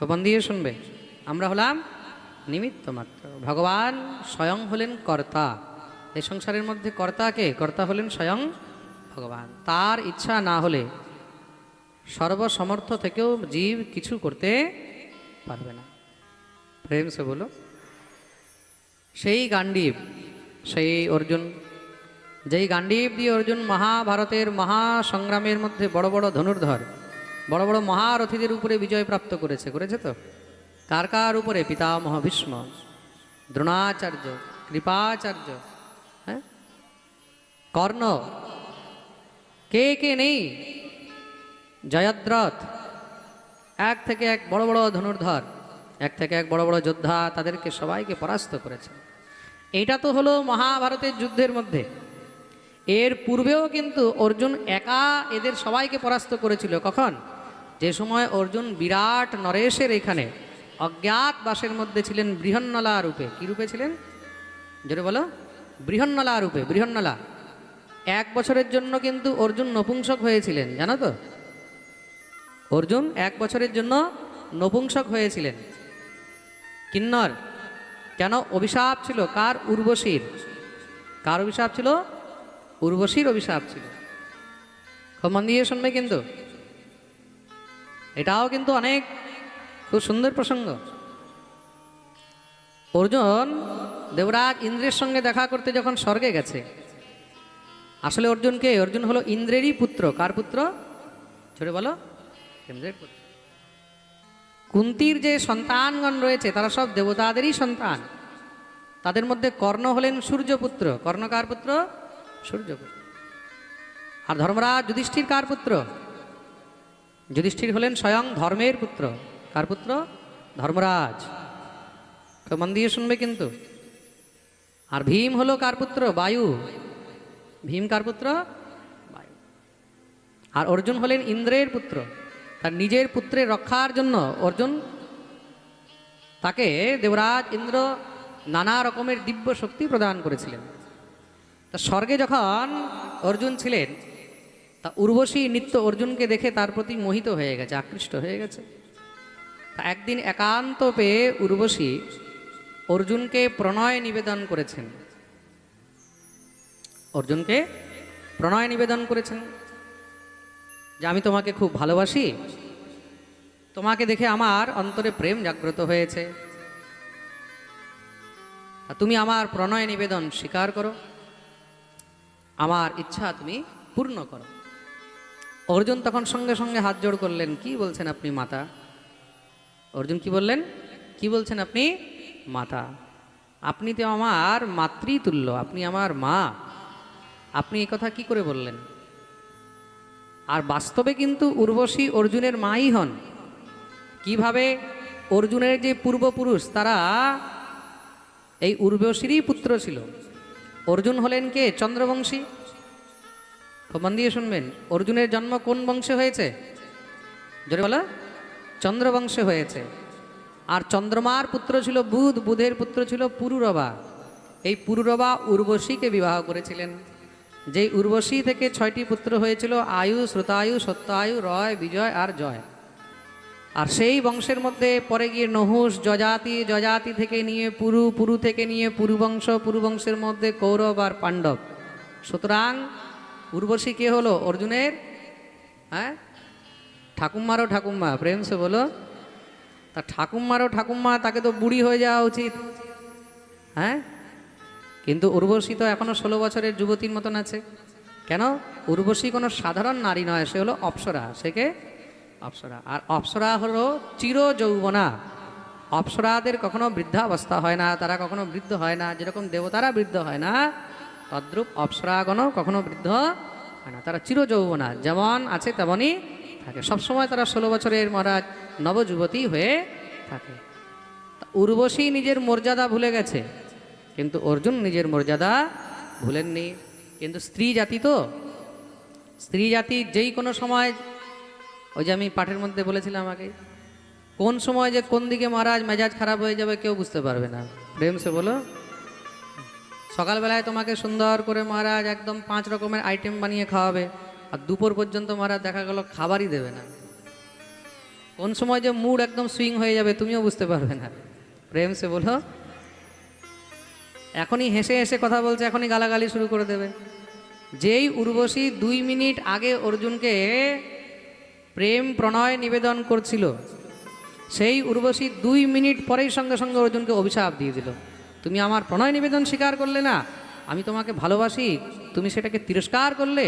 খুব মন দিয়ে শুনবে, আমরা হলাম নিমিত্ত মাত্র। ভগবান স্বয়ং হলেন কর্তা। এই সংসারের মধ্যে কর্তাকে, কর্তা হলেন স্বয়ং ভগবান। তার ইচ্ছা না হলে সর্বসমর্থ থেকেও জীব কিছু করতে পারবে না। প্রেম সে বলো। সেই গান্ডীব, সেই অর্জুন, যেই গান্ডীব দিয়ে অর্জুন মহাভারতের মহাসংগ্রামের মধ্যে বড় বড় ধনুর্ধর, বড় বড় মহারথীদের উপরে বিজয় প্রাপ্ত করেছে। করেছে তো? কার কার উপরে? পিতামহ ভীষ্ম, দ্রোণাচার্য, কৃপাচার্য, হ্যাঁ, কর্ণ, কে কে নেই, জয়দ্রথ, এক থেকে এক বড় বড় ধনুর্ধর, এক থেকে এক বড় বড় যোদ্ধা, তাদেরকে সবাইকে পরাস্ত করেছে। এটা তো হলো মহাভারতের যুদ্ধের মধ্যে। এর পূর্বেও কিন্তু অর্জুন একা এদের সবাইকে পরাস্ত করেছিল। কখন? যে সময় অর্জুন বিরাট নরেশের এখানে অজ্ঞাত বাসের মধ্যে ছিলেন বৃহন্নলা রূপে। কি রূপে ছিলেন? জোরে বলো। বৃহন্নলা রূপে। বৃহন্নলা 1 বছরের জন্য কিন্তু অর্জুন নপুংসক হয়েছিলেন, জানো তো? অর্জুন 1 বছরের জন্য নপুংসক হয়েছিলেন। কিন্নর। কেন? অভিশাপ ছিল কার? উর্বশীর। কার অভিশাপ ছিল? উর্বশীর অভিশাপ ছিল। খুব মন দিয়ে শুনবে কিন্তু, এটাও কিন্তু অনেক খুব সুন্দর প্রসঙ্গ। অর্জুন দেবরাজ ইন্দ্রের সঙ্গে দেখা করতে যখন স্বর্গে গেছে, আসলে অর্জুন কে? অর্জুন হলো ইন্দ্রেরই পুত্র। কার পুত্র? ছোটে বলো। ইন্দ্রের পুত্র। কুন্তির যে সন্তানগণ রয়েছে তারা সব দেবতাদেরই সন্তান। তাদের মধ্যে কর্ণ হলেন সূর্যপুত্র। কর্ণ কার পুত্র? সূর্যপুত্র। আর ধর্মরাজ যুধিষ্ঠির কার পুত্র? যুধিষ্ঠির হলেন স্বয়ং ধর্মের পুত্র। কার পুত্র? ধর্মরাজ। মন দিয়ে শুনবে কিন্তু। আর ভীম হলো কার পুত্র? বায়ু। ভীম কার পুত্র? বায়ু। আর অর্জুন হলেন ইন্দ্রের পুত্র। তার নিজের পুত্রের রক্ষার জন্য অর্জুন, তাকে দেবরাজ ইন্দ্র নানা রকমের দিব্য শক্তি প্রদান করেছিলেন। তা স্বর্গে যখন অর্জুন ছিলেন, তা উর্বশী নিত্য অর্জুনকে দেখে তার প্রতি মোহিত হয়ে গেছে, আকৃষ্ট হয়ে গেছে। তা একদিন একান্ত পেয়ে উর্বশী অর্জুনকে প্রণয় নিবেদন করেছেন। অর্জুনকে প্রণয় নিবেদন করেছেন যে আমি তোমাকে খুব ভালোবাসি, তোমাকে দেখে আমার অন্তরে প্রেম জাগ্রত হয়েছে, তুমি আমার প্রণয় নিবেদন স্বীকার করো, আমার ইচ্ছা তুমি পূর্ণ করো। অর্জুন তখন সঙ্গে সঙ্গে হাত জোড় করলেন। কি বলছেন আপনি মাতা? অর্জুন কি বললেন? কি বলছেন আপনি মাতা? আপনি তো আমার মাতৃতুল্য, আপনি আমার মা, আপনি এই কথা কি করে বললেন? আর বাস্তবে কিন্তু উর্বশী অর্জুনের মাই হন। কিভাবে? অর্জুনের যে পূর্বপুরুষ তারা এই উর্বশীরই পুত্র ছিল। অর্জুন হলেন কে? চন্দ্রবংশী। খুব মন দিয়ে শুনবেন। অর্জুনের জন্ম কোন বংশে হয়েছে? জোরে বলো। চন্দ্রবংশে হয়েছে। আর চন্দ্রমার পুত্র ছিল বুধ, বুধের পুত্র ছিল পুরুরবা। এই পুরুরবা উর্বশীকে বিবাহ করেছিলেন। যেই উর্বশী থেকে 6টি পুত্র হয়েছিল, আয়ু, শ্রুতায়ু, সত্যায়ু, রয়, বিজয় আর জয়। আর সেই বংশের মধ্যে পরে গিয়ে নহুষ, যজাতি, যজাতি থেকে নিয়ে পুরু, পুরু থেকে নিয়ে পুরুবংশ, পুরুবংশের মধ্যে কৌরব আর পাণ্ডব। সুতরাং উর্বশী কে হলো? অর্জুনের হ্যাঁ ঠাকুমারও ঠাকুমা। প্রেম সে বলো। তা ঠাকুমারও ঠাকুমা, তাকে তো বুড়ি হয়ে যাওয়া উচিত, হ্যাঁ? কিন্তু উর্বশী তো এখনো 16 বছরের যুবতীর মতন আছে। কেন? উর্বশী কোনো সাধারণ নারী নয়, সে হলো অপ্সরা। সে কে? অপ্সরা। আর অপ্সরা হলো চির যৌবনা। অপ্সরাদের কখনো বৃদ্ধাবস্থা হয় না, তারা কখনো বৃদ্ধ হয় না। যেরকম দেবতারা বৃদ্ধ হয় না, তদ্রূপ অপ্সরাগণও কখনো বৃদ্ধ হয় না, তারা চির যৌবনা। যেমন আছে তেমনই থাকে। সবসময় তারা 16 বছরের মহারাজ নবযুবতী হয়ে থাকে। উর্বশী নিজের মর্যাদা ভুলে গেছে, কিন্তু অর্জুন নিজের মর্যাদা ভুলেননি। কিন্তু স্ত্রী জাতি তো, স্ত্রী জাতি যেই কোনো সময়, ওই যে আমি পাঠের মধ্যে বলেছিলাম আগে, কোন সময় যে কোন দিকে মহারাজ মেজাজ খারাপ হয়ে যাবে কেউ বুঝতে পারবে না। প্রেম সে বলো। সকালবেলায় তোমাকে সুন্দর করে মহারাজ একদম 5 রকমের আইটেম বানিয়ে খাওয়াবে, আর দুপুর পর্যন্ত মহারাজ দেখা গেল খাবারই দেবে না। কোন সময় যে মুড একদম সুইং হয়ে যাবে তুমিও বুঝতে পারবে না। প্রেম সে বলো, এখনই হেসে হেসে কথা বলছে, এখনই গালাগালি শুরু করে দেবে। যেই উর্বশী 2 মিনিট আগে অর্জুনকে প্রেম প্রণয় নিবেদন করছিল, সেই উর্বশী 2 মিনিট পরেই সঙ্গে সঙ্গে অর্জুনকে অভিশাপ দিয়ে দিল। তুমি আমার প্রণয় নিবেদন স্বীকার করলে না, আমি তোমাকে ভালোবাসি, তুমি সেটাকে তিরস্কার করলে,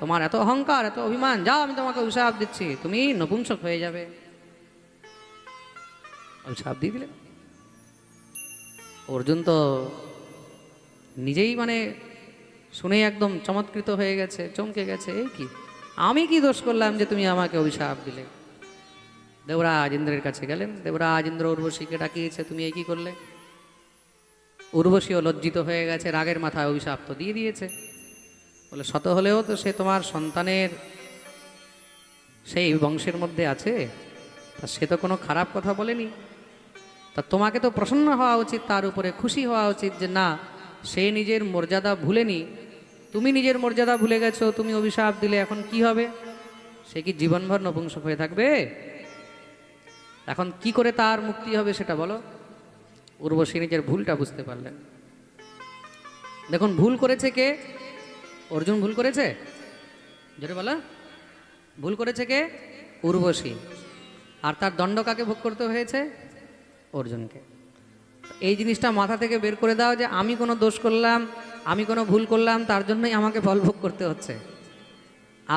তোমার এত অহংকার, এত অভিমান, যাও আমি তোমাকে অভিশাপ দিচ্ছি, তুমি নপুংসক হয়ে যাবে। অভিশাপ দিয়ে দিলে। অর্জুন তো নিজেই মানে শুনেই একদম চমৎকৃত হয়ে গেছে, চমকে গেছে। এই কি, আমি কি দোষ করলাম যে তুমি আমাকে অভিশাপ দিলে? দেবরাজ ইন্দ্রের কাছে গেলেন। দেবরাজ ইন্দ্র উর্বশীকে ডাকিয়েছে, তুমি এই কি করলে? উর্বশীও লজ্জিত হয়ে গেছে, রাগের মাথায় অভিশাপ তো দিয়ে দিয়েছে। বলে শত হলেও তো সে তোমার সন্তানের সেই বংশের মধ্যে আছে, তা সে তো কোনো খারাপ কথা বলেনি। তা তোমাকে তো প্রসন্ন হওয়া উচিত, তার উপরে খুশি হওয়া উচিত যে না, সে নিজের মর্যাদা ভুলেনি, তুমি নিজের মর্যাদা ভুলে গেছো, তুমি অভিশাপ দিলে, এখন কি হবে? সে কি জীবনভর নপুংসক হয়ে থাকবে? এখন কি করে তার মুক্তি হবে সেটা বলো। উর্বশী নিজের ভুলটা বুঝতে পারলেন। দেখুন, ভুল করেছে কে? অর্জুন ভুল করেছে? জোরে বলো, ভুল করেছে কে? উর্বশী। আর তার দণ্ড কাকে ভোগ করতে হয়েছে? অর্জুনকে। এই জিনিসটা মাথা থেকে বের করে দাও যে আমি কোনো দোষ করলাম, আমি কোনো ভুল করলাম, তার জন্যই আমাকে ফল ভোগ করতে হচ্ছে।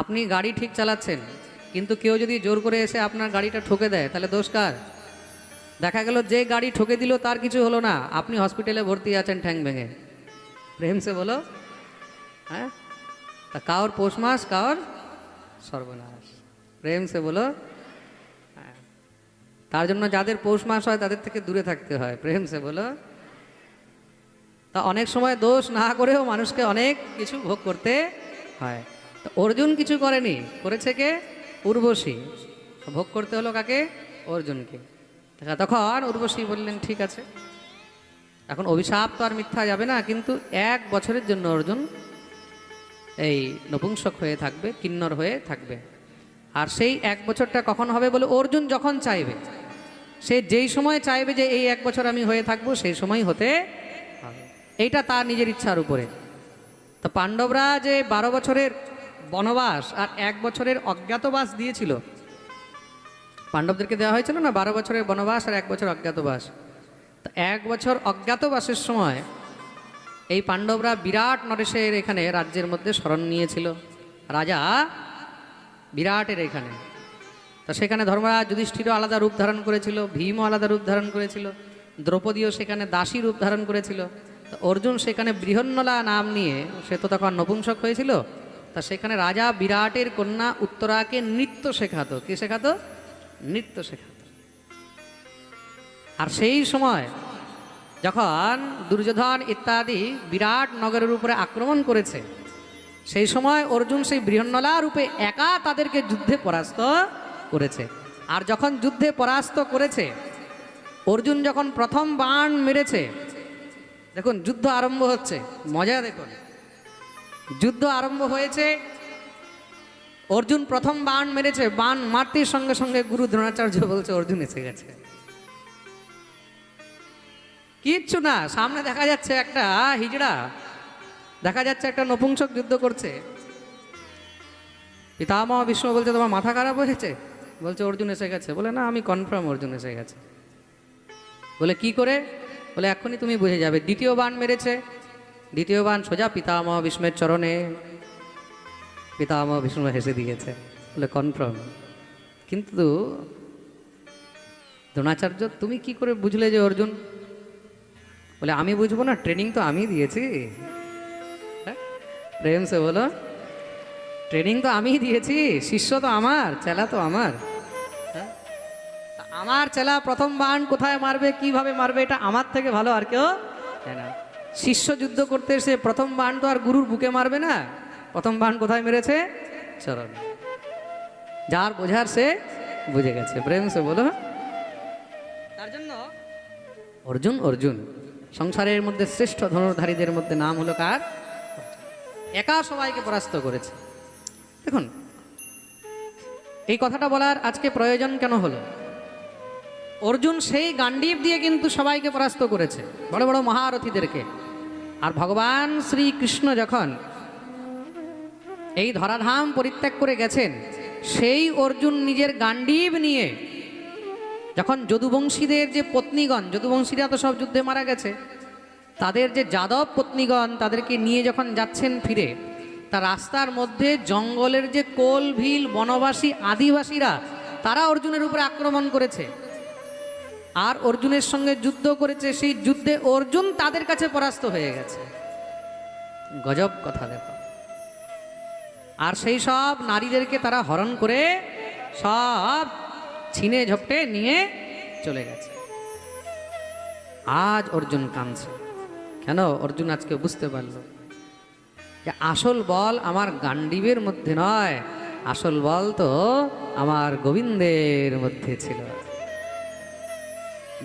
আপনি গাড়ি ঠিক চালাচ্ছেন, কিন্তু কেউ যদি জোর করে এসে আপনার গাড়িটা ঠকে দেয়, তাহলে দোষ কার? দেখা গেল যে গাড়ি ঠকে দিল তার কিছু হলো না, আপনি হসপিটালে ভর্তি আছেন ঠ্যাং ভেঙে। প্রেম সে বলো, হ্যাঁ? তা কার পৌষ মাস, কার সর্বনাশ। প্রেম সে বলো। তার জন্য যাদের পৌষ মাস হয় তাদের থেকে দূরে থাকতে হয়। প্রেম সে বলো। তা অনেক সময় দোষ না করেও মানুষকে অনেক কিছু ভোগ করতে হয়। তো অর্জুন কিছু করেনি, করেছে কে? উর্বশী। ভোগ করতে হলো কাকে? অর্জুনকে। তখন উর্বশী বললেন ঠিক আছে, এখন অভিশাপ তো আর মিথ্যা যাবে না, কিন্তু 1 বছরের জন্য অর্জুন এই নপুংসক হয়ে থাকবে, কিন্নর হয়ে থাকবে। আর সেই 1 বছরটা কখন হবে বলে, অর্জুন যখন চাইবে, সে যেই সময় চাইবে যে এই 1 বছর আমি হয়ে থাকবো, সেই সময় হতে হবে। এইটা তার নিজের ইচ্ছার উপরে। তো পাণ্ডবরা যে 12 বছরের বনবাস আর 1 বছরের অজ্ঞাতবাস দিয়েছিল, পাণ্ডবদেরকে দেওয়া হয়েছিল না 12 বছরের বনবাস আর 1 বছর অজ্ঞাতবাস। তো 1 বছর অজ্ঞাতবাসের সময় এই পাণ্ডবরা বিরাট নরেশের এখানে রাজ্যের মধ্যে শরণ নিয়েছিল, রাজা বিরাটের এখানে। তা সেখানে ধর্মরাজ যুধিষ্ঠিরও আলাদা রূপ ধারণ করেছিল, ভীমও আলাদা রূপ ধারণ করেছিল, দ্রৌপদীও সেখানে দাসী রূপ ধারণ করেছিল। তো অর্জুন সেখানে বৃহন্নলা নাম নিয়ে, সে তো তখন নপুংসক হয়েছিল, তা সেখানে রাজা বিরাটের কন্যা উত্তরাকে নৃত্য শেখাতো। কি শেখাতো? নৃত্য শেখাতো। আর সেই সময় যখন দুর্যোধন ইত্যাদি বিরাট নগরের উপরে আক্রমণ করেছে, সেই সময় অর্জুন সেই বৃহন্নলা রূপে একা তাদেরকে যুদ্ধে পরাস্ত করেছে। আর যখন যুদ্ধে পরাস্ত করেছে, অর্জুন যখন প্রথম বাণ মেরেছে, দেখুন যুদ্ধ আরম্ভ হচ্ছে, মজা দেখুন, যুদ্ধ আরম্ভ হয়েছে, অর্জুন প্রথম বাণ মেরেছে, বাণ মারতেই সঙ্গে সঙ্গে গুরু দ্রোণাচার্য বলছে অর্জুন এসে গেছে। কিচ্ছু না, সামনে দেখা যাচ্ছে একটা হিজড়া, দেখা যাচ্ছে একটা নপুংসক যুদ্ধ করছে। পিতামহ ভীষ্ম বলছে তোমার মাথা খারাপ হয়েছে? বলছে অর্জুন এসে গেছে। বলে না, আমি কনফার্ম অর্জুন এসে গেছে। বলে কি করে? বলে এক্ষুনি তুমি বুঝে যাবে। দ্বিতীয় বাণ মেরেছে, দ্বিতীয় বাণ সোজা পিতামহ ভীষ্মের চরণে। পিতামহ ভীষ্ম হেসে দিয়েছে, বলে কনফার্ম। কিন্তু দ্রোণাচার্য তুমি কি করে বুঝলে যে অর্জুন? বলে আমি বুঝবো না, ট্রেনিং তো আমি দিয়েছি। প্রেম সে বলো, ট্রেনিং তো আমি দিয়েছি, শিষ্য তো আমার, চেলা তো আমার। আমার চেলা প্রথম বাণ কোথায় মারবে, কিভাবে মারবে, এটা আমার থেকে ভালো আর কেউ জানে না। শিষ্য যুদ্ধ করতে এসে প্রথম বাণ তো আর গুরুর বুকে মারবে না, প্রথম বাণ কোথায় মেরেছে? চরণ। যার বোঝার সে বুঝে গেছে। প্রেম সে বলো। তার জন্য অর্জুন অর্জুন সংসারের মধ্যে শ্রেষ্ঠ ধনুর্ধারীদের মধ্যে নাম হলো কার? একা সবাইকে পরাস্ত করেছে। দেখুন এই কথাটা বলার আজকে প্রয়োজন কেন হলো? অর্জুন সেই গান্ডীব দিয়ে কিন্তু সবাইকে পরাস্ত করেছে, বড় বড় মহারথীদেরকে। আর ভগবান শ্রীকৃষ্ণ যখন এই ধরাধাম পরিত্যাগ করে গেছেন, সেই অর্জুন নিজের গান্ডীব নিয়ে যখন যদুবংশীদের যে পত্নীগণ, যদুবংশীরা তো সব যুদ্ধে মারা গেছে, তাদের যে যাদব পত্নীগণ, তাদেরকে নিয়ে যখন যাচ্ছেন ফিরে, তা রাস্তার মধ্যে জঙ্গলের যে কোল ভিল বনবাসী আদিবাসীরা, তারা অর্জুনের উপরে আক্রমণ করেছে আর অর্জুনের সঙ্গে যুদ্ধ করেছে। সেই যুদ্ধে অর্জুন তাদের কাছে পরাস্ত হয়ে গেছে। গজব কথা দেখো। আর সেই সব নারীদেরকে তারা হরণ করে সব ছিনে ঝপটে নিয়ে চলে গেছে। আজ অর্জুন কাঁদছে কেন? অর্জুন আজকে বুঝতে পারল যে আসল বল আমার গান্ডীবের মধ্যে নয়, আসল বল তো আমার গোবিন্দের মধ্যে ছিল।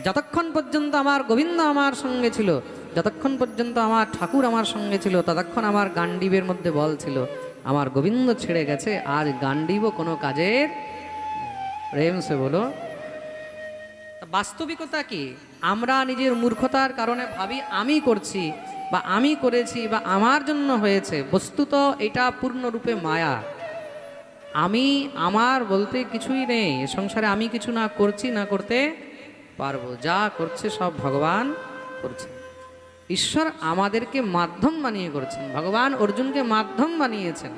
যতক্ষণ পর্যন্ত আমার গোবিন্দ আমার সঙ্গে ছিল, যতক্ষণ পর্যন্ত আমার ঠাকুর আমার সঙ্গে ছিল, ততক্ষণ আমার গান্ডীবের মধ্যে বল ছিল। আমার গোবিন্দ ছেড়ে গেছে, আজ গান্ডীবও কোনো কাজের। প্রেম সে বলো। বাস্তবিকতা কি? আমরা নিজের মূর্খতার কারণে ভাবি আমি করছি বা আমি করেছি বা আমার জন্য হয়েছে। বস্তুত এটা পূর্ণরূপে মায়া। আমি আমার বলতে কিছুই নেই সংসারে। আমি কিছু না করছি, না করতে পারবো। যা করছে সব ভগবান করছে। ঈশ্বর আমাদেরকে মাধ্যম বানিয়ে করছেন। ভগবান অর্জুনকে মাধ্যম বানিয়েছেন।